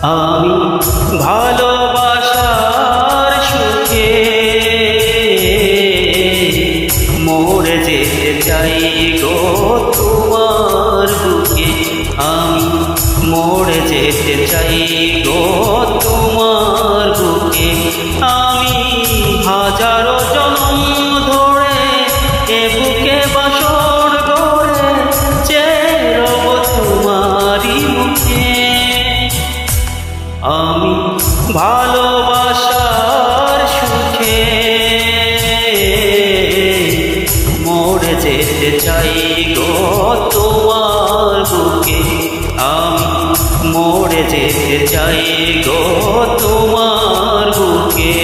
আমি ভালোবাসার সুখে মরে যেতে চাই গো তোমার বুকে। আমি মরে যেতে চাই গো তোমার বুকে। আমি হাজারো জন্ম ধরে এ বুকে বাসর গড়ে চেয়ে রব তোমারই মুখে। আমি ভালোবাসার সুখে মরে যেতে চাই গো তোমার বুকে। আমি মরে যেতে চাই গো তোমার বুকে।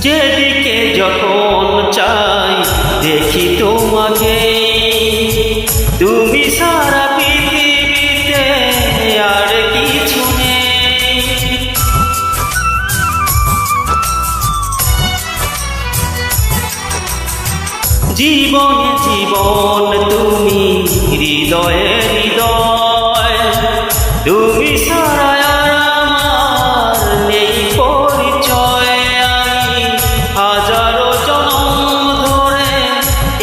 যেদিকে যখন চাই দেখি তোমাকে, তুমি সারা পৃথিবীতে আর কিছু নেই। জীবনে জীবন তুমি হৃদয়ে হৃদয়, তুমি সারা আর আমার নেই পরিচয়। হাজারো জন্ম ধরে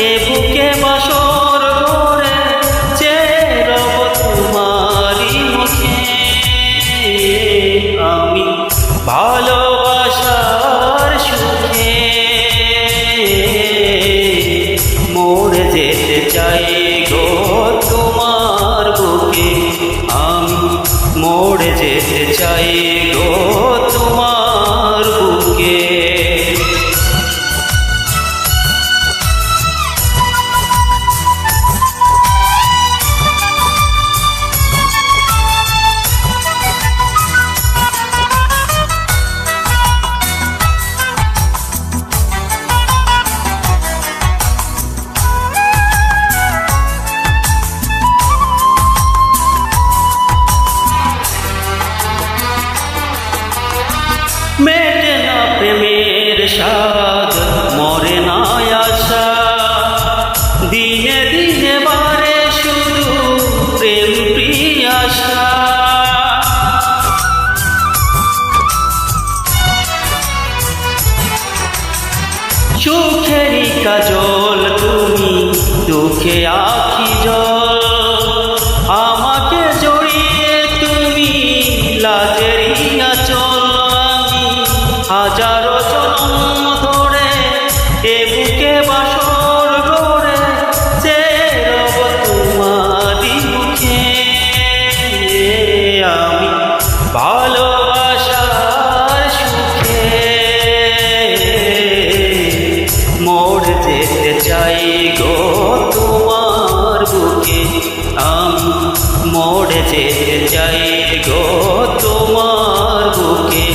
এ বুকে বাসর গড়ে চেয়ে রব তোমারই মুখে। আমি ভালোবাসার সুখে মরে যেতে চাই গো তোমার বুকে। আমি মরে যেতে চাই গো তোমার বুকে। মেটে না প্রেমের স্বাদ, মরে না আশা, দিনে দিনে বাড়ে শুধু প্রেম প্রিয়াশা। সুখেরই কাজল তুমি, দুঃখে আখি জল, আমাকে জড়িয়ে তুমি লাজেরই আঁচল। হাজারো জন্ম ধরে এ বুকে বাসর গড়ে চেয়ে রব তোমারই মুখে। আমি ভালোবাসার সুখে মরে যেতে চাই গো তোমার বুকে। আমি মরে যেতে চাই গো তোমার বুকে।